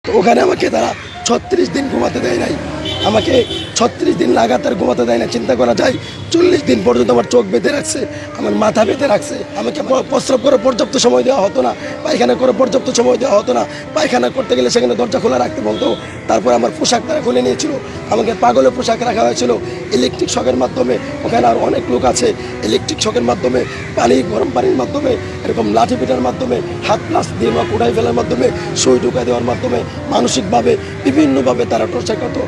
ওখানে আমাকে তারা 36 দিন ঘুমাতে দেয় নাই। আমাকে 36 দিন লাগাতার ঘুমাতে দেয় না। চিন্তা করা যায় 40 দিন পর্যন্ত আমার চোখ বেঁধে রাখছে, আমার মাথা বেঁধে রাখছে। আমাকে প্রস্রাব করে পর্যাপ্ত সময় দেওয়া হতো না, পায়খানা করে পর্যাপ্ত সময় দেওয়া হতো না। পায়খানা করতে গেলে সেখানে দরজা খোলা রাখতে বলতো। তারপর আমার পোশাক তারা খুলে নিয়েছিল, আমাকে পাগলের পোশাক রাখা হয়েছিল। ইলেকট্রিক শকের মাধ্যমে, ওখানে আর অনেক লোক আছে, ইলেকট্রিক শকের মাধ্যমে, গরম পানির মাধ্যমে, এরকম লাঠি পিটার মাধ্যমে, হাত প্লাস দিয়ে বা কুড়াই ফেলার মাধ্যমে, সুই ঢুকাই দেওয়ার মাধ্যমে, মানসিকভাবে বিভিন্নভাবে তারা টর্চার করতো।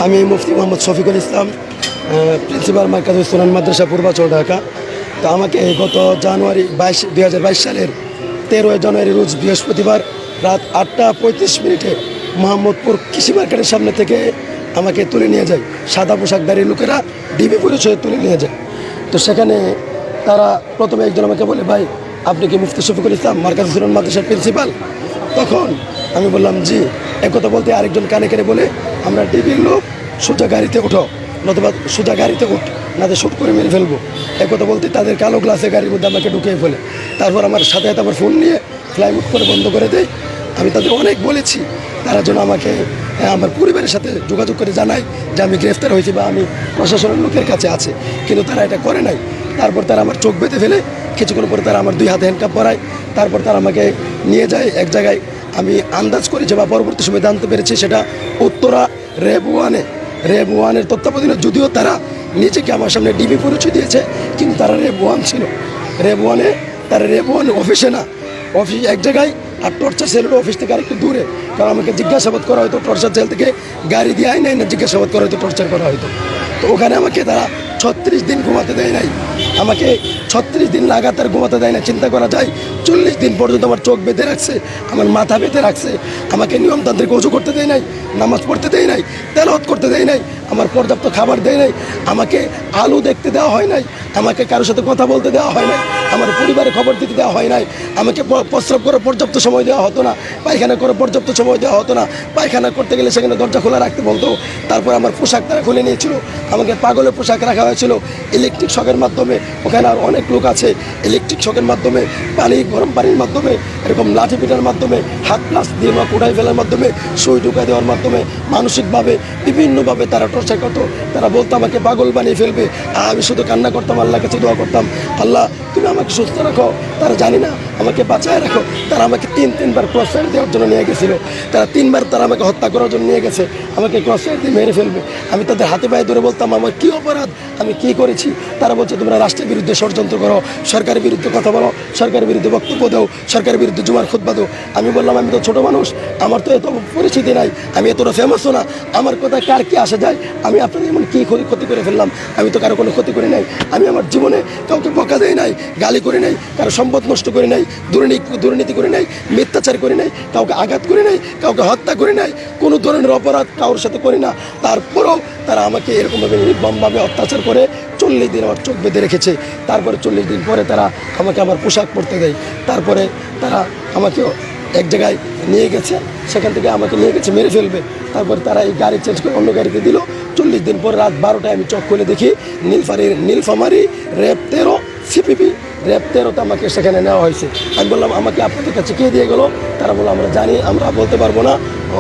আমি মুফতি মোহাম্মদ শফিকুল ইসলাম, প্রিন্সিপাল মার্কাজুল সুনান মাদ্রাসা পূর্বাচল, ঢাকা। তো আমাকে গত জানুয়ারি 2022 সালের 13 জানুয়ারি রোজ বৃহস্পতিবার রাত 8টা 35 মিনিটে মোহাম্মদপুর কৃষি মার্কেটের সামনে থেকে আমাকে তুলে নিয়ে যায় সাদা পোশাকধারী লোকেরা, ডিবি পরিচয়ে তুলে নিয়ে যায়। তো সেখানে তারা প্রথমে একজন আমাকে বলে, ভাই আপনি কি মুফতি শফিকুল ইসলাম মার্কাজুল সুনান মাদ্রাসার প্রিন্সিপাল? তখন আমি বললাম জি। একথা বলতে আরেকজন কানে কানে বলে, আমরা ডিবির লোক, সোজা গাড়িতে ওঠো, নতুবা সোজা গাড়িতে উঠ, নাতে শ্যুট করে মেরে ফেলবো। একথা বলতে তাদের কালো গ্লাসে গাড়ির মধ্যে আমাকে ঢুকিয়ে ফেলে। তারপর আমার সাথে সাথে আমার ফোন নিয়ে ফ্লাই মুড করে বন্ধ করে দেয়। আমি তাদের অনেক বলেছি, তারা যেন আমাকে আমার পরিবারের সাথে যোগাযোগ করে জানায় যে আমি গ্রেফতার হয়েছি বা আমি প্রশাসনের লোকের কাছে আছে, কিন্তু তারা এটা করে নাই। তারপর তারা আমার চোখ বেঁধে ফেলে, কিছুক্ষণ পরে তারা আমার 2 হাতে হ্যান্ডকাপ পরায়। তারপর তারা আমাকে নিয়ে যায় এক জায়গায়। আমি আন্দাজ করেছি বা পরবর্তী সময় জানতে পেরেছি সেটা উত্তরা রেব ওয়ানের তত্ত্বাবধানে, যদিও তারা নিজেকে আমার সামনে ডিবি পরিচয় দিয়েছে, কিন্তু তারা রেব ওয়ান ছিল। তারা রেব ওয়ান অফিসে না, অফিস এক জায়গায়, আর টর্চার সেলের অফিস থেকে আরেকটু দূরে। কারণ আমাকে জিজ্ঞাসাবাদ করা হয়তো টর্চার সেল থেকে, গাড়ি দিয়ে আয় নাই না, জিজ্ঞাসাবাদ করা হয়তো, টর্চার করা হয়তো। তো ওখানে আমাকে তারা 36 দিন ঘুমাতে দেয় নাই। আমাকে 36 দিন লাগাতার ঘুমাতে দেয় না। চিন্তা করা যায় 40 দিন পর্যন্ত আমার চোখ বেঁধে রাখছে, আমার মাথা বেঁধে রাখছে। আমাকে নিয়মতান্ত্রিক ওযু করতে দেয় নাই, নামাজ পড়তে দেয় নাই, তেলাওয়াত করতে দেয় নাই, আমার পর্যাপ্ত খাবার দেয় নাই, আমাকে আলো দেখতে দেওয়া হয় নাই, আমাকে কারোর সাথে কথা বলতে দেওয়া হয় নাই, আমার পরিবারের খবর দিতে দেওয়া হয় নাই, আমাকে প্রস্রাব করে পর্যাপ্ত সময় দেওয়া হতো না, পায়খানা করে পর্যাপ্ত সময় দেওয়া হতো না। পায়খানা করতে গেলে সেখানে দরজা খোলা রাখতে বলতো। তারপর আমার পোশাক তারা খুলে নিয়েছিল, আমাকে পাগলের পোশাক রাখা হয়েছিল। ইলেকট্রিক শকের মাধ্যমে, ওখানে আর অনেক লোক আছে, ইলেকট্রিক শকের মাধ্যমে, গরম পানির মাধ্যমে, এরকম লাঠি পিটার মাধ্যমে, হাত প্লাস দিয়ে বা কুড়াই ফেলার মাধ্যমে, সুই ঢুকাই দেওয়ার মাধ্যমে, মানসিকভাবে বিভিন্নভাবে তারা টর্চার করতো। তারা বলতো আমাকে পাগল বানিয়ে ফেলবে। আমি শুধু কান্না করতাম, আল্লাহর কাছে দোয়া করতাম, আল্লাহ তুমি আমাকে সুস্থ রাখো, তারা জানি না আমাকে বাঁচায় রাখো। তারা আমাকে 3বার ক্রস ফায়ার দেওয়ার জন্য নিয়ে গেছিলো। তারা 3বার তারা আমাকে হত্যা করার জন্য নিয়ে গেছে, আমাকে ক্রস ফায়ার দিয়ে মেরে ফেলবে। আমি তাদের হাতে পায়ে ধরে বলতাম আমার কী অপরাধ, আমি কী করেছি। তারা বলছে তোমরা রাষ্ট্রের বিরুদ্ধে ষড়যন্ত্র করো, সরকারের বিরুদ্ধে কথা বলো, সরকারের বিরুদ্ধে বক্তব্য দাও, সরকারের বিরুদ্ধে জুমার খুতবা দাও। আমি বললাম আমি তো ছোটো মানুষ, আমার তো এত পরিচিতি নাই, আমি এতটা ফেমাসও না, আমার কথা কার কি আসা যায়। আমি আপনাদের এমন কী ক্ষতি করে ফেললাম, আমি তো কারো কোনো ক্ষতি করি নাই। আমি আমার জীবনে কাউকে বকা দেয় নাই, গালি করি নাই, কারো সম্পদ নষ্ট করি নাই, দুর্নীতি করি নাই, মিথ্যাচার করি নাই, কাউকে আঘাত করি নাই, কাউকে হত্যা করি নাই, কোনো ধরনের অপরাধ কারোর সাথে করি না। তারপরেও তারা আমাকে এরকমভাবে নির্মমভাবে অত্যাচার করে 40 দিন আমার চোখ বেঁধে রেখেছে। তারপরে 40 দিন পরে তারা আমাকে আমার পোশাক পরতে দেয়। তারপরে তারা আমাকে এক জায়গায় নিয়ে গেছে, সেখান থেকে আমাকে নিয়ে গেছে মেরে ফেলবে। তারপরে তারা এই গাড়ি চেঞ্জ করে অন্য গাড়িতে দিল। 40 দিন পরে রাত 12টায় আমি চোখ খুলে দেখি নীলফামারী রেব 13 সিপিবি রেব 13তে আমাকে সেখানে নেওয়া হয়েছে। আমি বললাম আমাকে আপনাদের কাছে কে দিয়ে গেলো? তারা বললো আমরা জানি, আমরা বলতে পারবো না,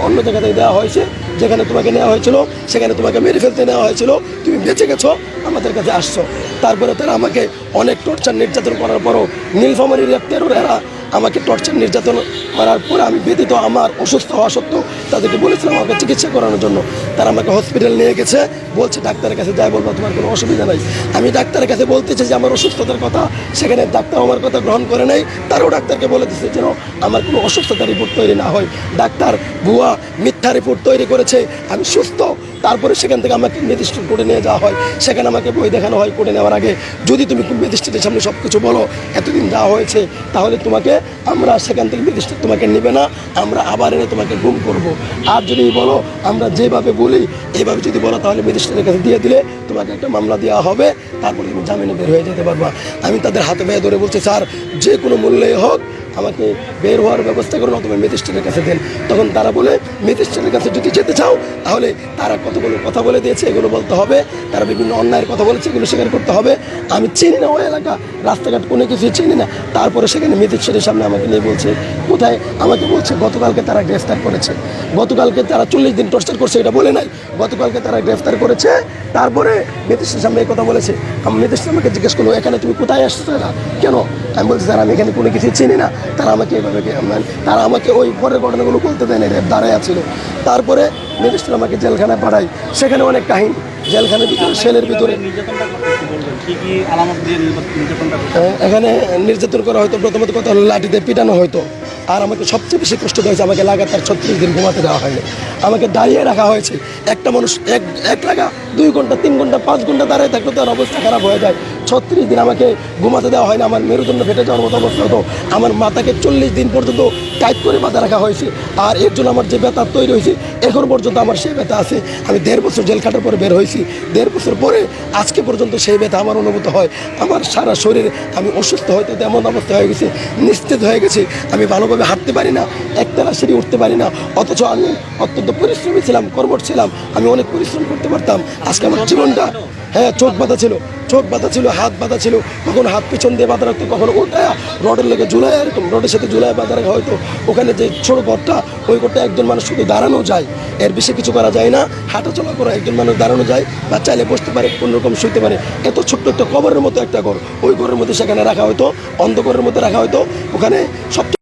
অন্য জায়গা থেকে দেওয়া হয়েছে, যেখানে তোমাকে নেওয়া হয়েছিল সেখানে তোমাকে মেরে ফেলতে নেওয়া হয়েছিল, তুমি বেঁচে গেছো, আমাদের কাছে আসছো। তারপরে তারা আমাকে অনেক টর্চার নির্যাতন করার পরও নীলফামারী রেব 13 এরা আমাকে টর্চার নির্যাতন করার পরে আমি ব্যতীত আমার অসুস্থ হওয়া সত্ত্বেও তাদেরকে বলেছিলাম আমাকে চিকিৎসা করানোর জন্য। তারা আমাকে হসপিটাল নিয়ে গেছে, বলছে ডাক্তারের কাছে যাই বলবো তোমার কোনো অসুবিধা নাই। আমি ডাক্তারের কাছে বলতেছি যে আমার অসুস্থতার কথা, সেখানে ডাক্তার আমার কথা গ্রহণ করে নাই। তারাও ডাক্তারকে বলে দিচ্ছে যেন আমার কোনো অসুস্থতার রিপোর্ট তৈরি না হয়। ডাক্তার ভুয়া মিথ্যা রিপোর্ট তৈরি করেছে, আমি সুস্থ। তারপরে সেখান থেকে আমাকে ম্যাজিস্ট্রেট কোর্টে নিয়ে যাওয়া হয়, সেখানে আমাকে বই দেখানো হয় কোর্টে নেওয়ার আগে, যদি তুমি ম্যাজিস্ট্রেটের সামনে সব কিছু বলো এতদিন যাওয়া হয়েছে, তাহলে তোমাকে আমরা সেখান থেকে ম্যাজিস্ট্রেট তোমাকে নেবে না, আমরা আবার এনে তোমাকে গুম করব। আর যদি বলো আমরা যেভাবে বলি এইভাবে যদি বলো, তাহলে ম্যাজিস্ট্রেটের কাছে দিয়ে দিলে তোমাকে একটা মামলা দেওয়া হবে, তারপরে তুমি জামিনে বের হয়ে যেতে পারবা। আমি তাদের হাতে পায়ে ধরে বলছি স্যার যে কোনো মূল্যে হোক আমাকে বের হওয়ার ব্যবস্থা করুন, অথবা ম্যাজিস্ট্রেটের কাছে দেন। তখন তারা বলে ম্যাজিস্ট্রেটের কাছে যদি যেতে চাও তাহলে তারা কতগুলো কথা বলে দিয়েছে, এগুলো বলতে হবে। তারা বিভিন্ন অন্যায়ের কথা বলেছে, এগুলো স্বীকার করতে হবে। আমি চিনি না ওই এলাকা, রাস্তাঘাট কোনো কিছুই চিনি না। তারপরে সেখানে ম্যাজিস্ট্রেটের সামনে আমাকে নিয়ে বলছে কোথায়, আমাকে বলছে গতকালকে তারা গ্রেফতার করেছে, গতকালকে তারা 40 দিন টর্চার করছে, এটা বলে নাই, গতকালকে তারা গ্রেফতার করেছে। তারপরে ম্যাজিস্ট্রেটের সামনে এই কথা বলেছে। আমি ম্যাজিস্ট্রেট আমাকে জিজ্ঞেস করলো এখানে তুমি কোথায় আসছো না কেন, আমি বলছি স্যার আমি এখানে কোনো কিছুই চিনি না। তারা আমাকে এভাবে তারা আমাকে ওই পরের ঘটনাগুলো বলতে দেয় না, দাঁড়ায় ছিল। তারপরে ম্যাজিস্ট্রেট আমাকে জেলখানায় পাঠাই, সেখানে অনেক কাহিনী, জেলখানার ভিতরে সেলের ভিতরে এখানে নির্যাতন করা হয়তো। প্রথমত কথা হলো লাঠিতে পিটানো হয়তো। আর আমাকে সবচেয়ে বেশি কষ্ট দেওয়া হয়েছে, আমাকে লাগাতার 36 দিন ঘুমাতে দেওয়া হয়নি, আমাকে দাঁড়িয়ে রাখা হয়েছে। একটা মানুষ এক লাগা 2 ঘন্টা 3 ঘন্টা 5 ঘন্টা দাঁড়িয়ে থাকলে তার অবস্থা খারাপ হয়ে যায়। 36 দিন আমাকে ঘুমাতে দেওয়া হয় না, আমার মেরুদণ্ড ফেটে যাওয়ার মতো অবস্থা হতো। আমার মাথাকে 40 দিন পর্যন্ত টাইট করে বাঁধা রাখা হয়েছে। আর এর জন্য আমার যে ব্যথা তৈরি হয়েছে এখন পর্যন্ত আমার সেই ব্যথা আছে। আমি 1.5 বছর জেল খাটার পরে বের হয়েছি, 1.5 বছর পরে আজকে পর্যন্ত সেই ব্যথা আমার অনুভূত হয়। আমার সারা শরীরে আমি অসুস্থ হয়তো এমন অবস্থা হয়ে গেছে, নিস্তেজ হয়ে গেছে। আমি ভালোভাবে হাঁটতে পারি না, একতলা সিঁড়ি উঠতে পারি না। অথচ আমি অত্যন্ত পরিশ্রমী ছিলাম, কর্মঠ ছিলাম, আমি অনেক পরিশ্রম করতে পারতাম। আজকে আমার জীবনটা, হ্যাঁ চোখ বাঁধা ছিল, চোখ বাঁধা ছিল, হাত বাঁধা ছিল, কখনো হাত পিছন দিয়ে বাঁধা রাখতো, কখনো উল্টায় রডের লেগে ঝুলায়, এরকম রডের সাথে ঝুলায় বাঁধা রাখা হয়তো। ওখানে যে ছোটো ঘরটা, ওই ঘরটা একজন মানুষ শুধু দাঁড়ানো যায়, এর বেশি কিছু করা যায় না। হাঁটা চলা করে একজন মানুষ দাঁড়ানো যায় বা চাইলে বসতে পারে, কোনোরকম শুইতে পারে। এত ছোট্ট একটা কবরের মতো একটা ঘর, ওই ঘরের মধ্যে সেখানে রাখা হয়তো, অন্ধকারের মধ্যে রাখা হয়তো। ওখানে সব